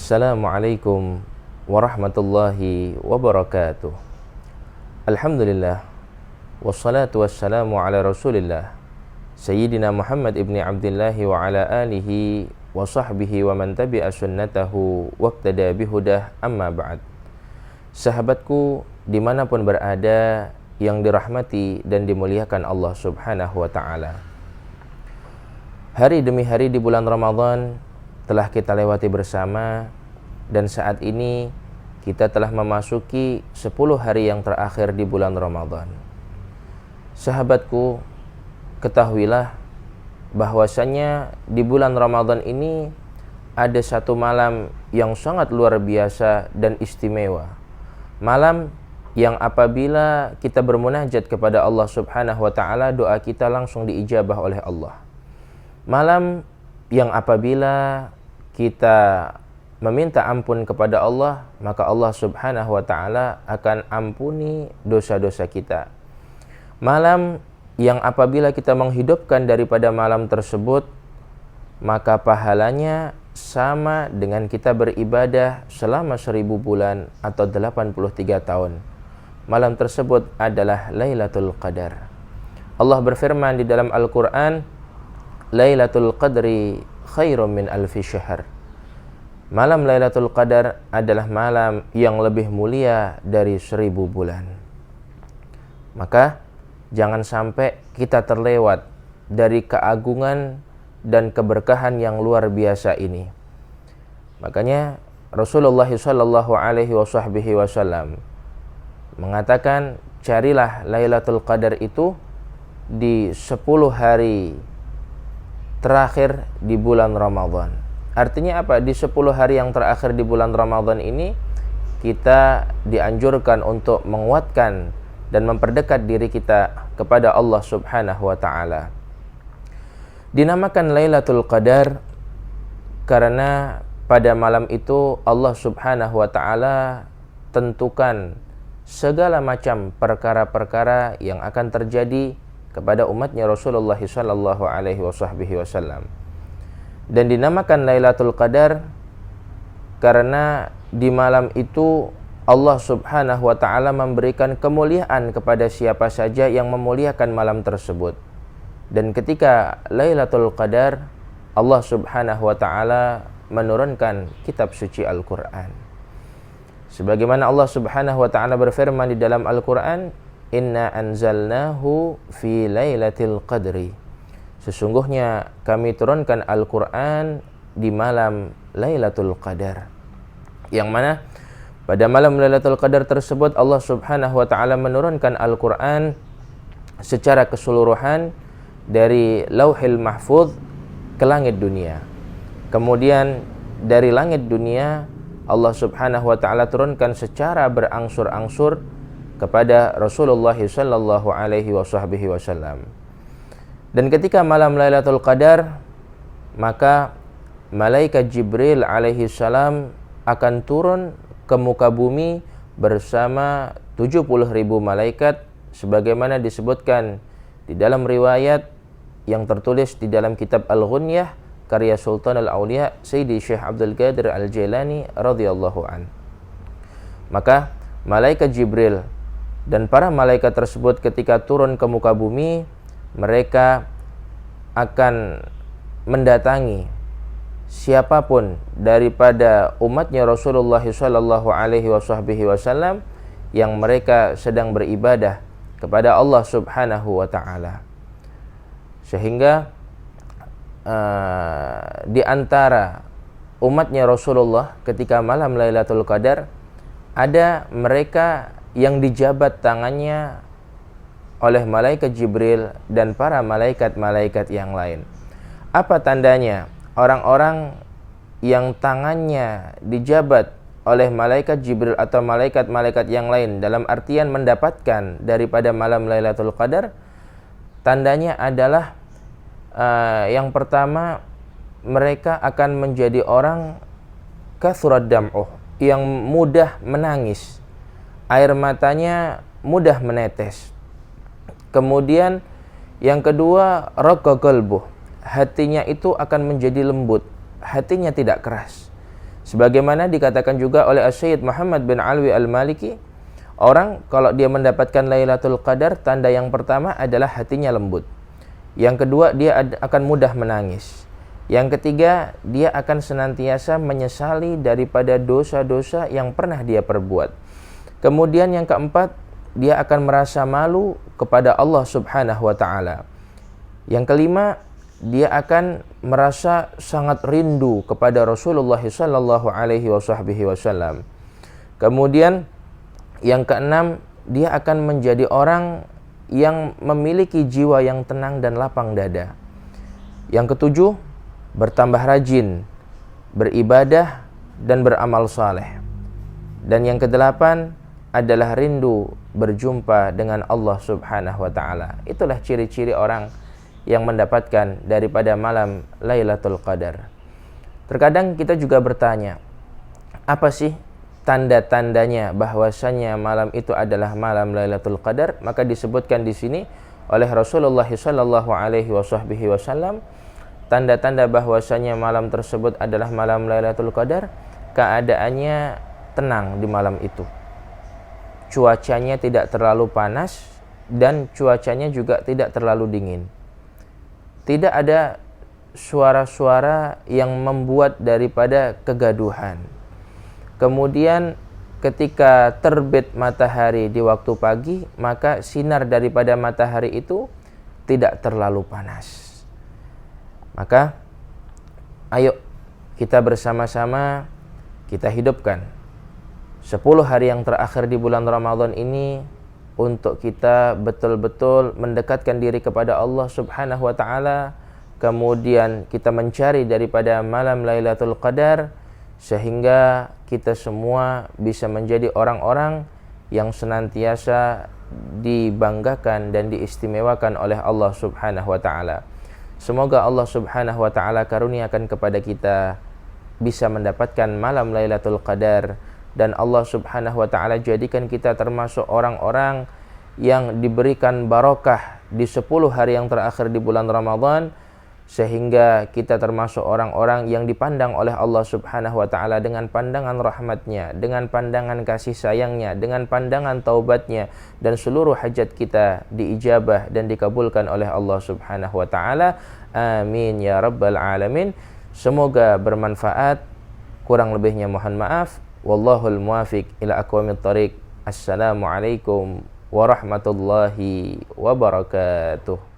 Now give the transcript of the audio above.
Assalamualaikum warahmatullahi wabarakatuh. Alhamdulillah, wassalatu wassalamu ala rasulillah Sayyidina Muhammad ibni Abdillahi wa ala alihi wa sahbihi wa man tabi'a sunnatahu waqtada bihudah, amma ba'd. Sahabatku dimanapun berada yang dirahmati dan dimuliakan Allah subhanahu wa ta'ala, hari demi hari di bulan Ramadan telah kita lewati bersama, dan saat ini kita telah memasuki 10 hari yang terakhir di bulan Ramadan. Sahabatku, ketahuilah bahwasanya di bulan Ramadan ini ada satu malam yang sangat luar biasa dan istimewa. Malam yang apabila kita bermunajat kepada Allah subhanahu wa ta'ala, doa kita langsung diijabah oleh Allah. Malam yang apabila kita meminta ampun kepada Allah, maka Allah subhanahu wa ta'ala akan ampuni dosa-dosa kita. Malam yang apabila kita menghidupkan daripada malam tersebut, maka pahalanya sama dengan kita beribadah selama 1000 bulan atau 83 tahun. Malam tersebut adalah Lailatul Qadar. Allah berfirman di dalam Al-Quran, Lailatul Qadri khairum min alfi syahr. Malam Lailatul Qadar adalah malam yang lebih mulia dari 1000 bulan. Maka jangan sampai kita terlewat dari keagungan dan keberkahan yang luar biasa ini. Makanya Rasulullah sallallahu alaihi wasallam mengatakan, carilah Lailatul Qadar itu di 10 hari terakhir di bulan Ramadan. Artinya apa? Di 10 hari yang terakhir di bulan Ramadan ini kita dianjurkan untuk menguatkan dan memperdekat diri kita kepada Allah subhanahu wa ta'ala. Dinamakan Lailatul Qadar karena pada malam itu Allah subhanahu wa ta'ala tentukan segala macam perkara-perkara yang akan terjadi kepada umatnya Rasulullah sallallahu alaihi wasallam. Dan dinamakan Lailatul Qadar karena di malam itu Allah subhanahu wa ta'ala memberikan kemuliaan kepada siapa saja yang memuliakan malam tersebut. Dan ketika Lailatul Qadar, Allah subhanahu wa ta'ala menurunkan kitab suci Al-Quran. Sebagaimana Allah subhanahu wa ta'ala berfirman di dalam Al-Quran, Inna anzalnahu fi lailatul qadri. Sesungguhnya kami turunkan Al-Quran di malam Lailatul Qadar. Yang mana pada malam Lailatul Qadar tersebut Allah subhanahu wa ta'ala menurunkan Al-Quran secara keseluruhan dari Lauhil Mahfuz ke langit dunia. Kemudian dari langit dunia Allah subhanahu wa ta'ala turunkan secara berangsur-angsur kepada Rasulullah sallallahu alaihi wasallam. Dan ketika malam Lailatul Qadar, maka malaikat Jibril alaihi salam akan turun ke muka bumi bersama 70.000 malaikat sebagaimana disebutkan di dalam riwayat yang tertulis di dalam kitab Al-Ghunyah karya Sultan Al-Auliya Sayyidi Syekh Abdul Qadir Al-Jailani radhiyallahu an. Maka malaikat Jibril dan para malaikat tersebut ketika turun ke muka bumi, mereka akan mendatangi siapapun daripada umatnya Rasulullah sallallahu alaihi wasallam yang mereka sedang beribadah kepada Allah subhanahu wa ta'ala. Sehingga di antara umatnya Rasulullah ketika malam Lailatul Qadar, ada mereka yang dijabat tangannya oleh malaikat Jibril dan para malaikat-malaikat yang lain. Apa tandanya? Orang-orang yang tangannya dijabat oleh malaikat Jibril atau malaikat-malaikat yang lain dalam artian mendapatkan daripada malam Lailatul Qadar, tandanya adalah yang pertama, mereka akan menjadi orang kathurat dam'uh, yang mudah menangis, air matanya mudah menetes. Kemudian yang kedua, raqqa qalbuh, hatinya itu akan menjadi lembut, hatinya tidak keras. Sebagaimana dikatakan juga oleh Syekh Muhammad bin Alwi Al-Maliki, orang kalau dia mendapatkan Lailatul Qadar, tanda yang pertama adalah hatinya lembut. Yang kedua, dia akan mudah menangis. Yang ketiga, dia akan senantiasa menyesali daripada dosa-dosa yang pernah dia perbuat. Kemudian yang keempat, dia akan merasa malu kepada Allah Subhanahu wa taala. Yang kelima, dia akan merasa sangat rindu kepada Rasulullah sallallahu alaihi wasallam. Kemudian yang keenam, dia akan menjadi orang yang memiliki jiwa yang tenang dan lapang dada. Yang ketujuh, bertambah rajin beribadah dan beramal saleh. Dan yang kedelapan adalah rindu berjumpa dengan Allah Subhanahu wa taala. Itulah ciri-ciri orang yang mendapatkan daripada malam Lailatul Qadar. Terkadang kita juga bertanya, apa sih tanda-tandanya bahwasanya malam itu adalah malam Lailatul Qadar? Maka disebutkan di sini oleh Rasulullah sallallahu alaihi wasallam, tanda-tanda bahwasanya malam tersebut adalah malam Lailatul Qadar, keadaannya tenang di malam itu. Cuacanya tidak terlalu panas dan cuacanya juga tidak terlalu dingin. Tidak ada suara-suara yang membuat daripada kegaduhan. Kemudian ketika terbit matahari di waktu pagi, maka sinar daripada matahari itu tidak terlalu panas. Maka ayo kita bersama-sama kita hidupkan 10 hari yang terakhir di bulan Ramadan ini untuk kita betul-betul mendekatkan diri kepada Allah Subhanahu wa taala, kemudian kita mencari daripada malam Lailatul Qadar sehingga kita semua bisa menjadi orang-orang yang senantiasa dibanggakan dan diistimewakan oleh Allah Subhanahu wa taala. Semoga Allah Subhanahu wa taala karuniakan kepada kita bisa mendapatkan malam Lailatul Qadar, dan Allah Subhanahu wa taala jadikan kita termasuk orang-orang yang diberikan barokah di 10 hari yang terakhir di bulan Ramadan, sehingga kita termasuk orang-orang yang dipandang oleh Allah Subhanahu wa taala dengan pandangan rahmatnya, dengan pandangan kasih sayangnya, dengan pandangan taubatnya, dan seluruh hajat kita diijabah dan dikabulkan oleh Allah Subhanahu wa taala. Amin ya rabbal alamin. Semoga bermanfaat. Kurang lebihnya mohon maaf. Wallahul muwafiq ila aqwamit thariq. Assalamualaikum warahmatullahi wabarakatuh.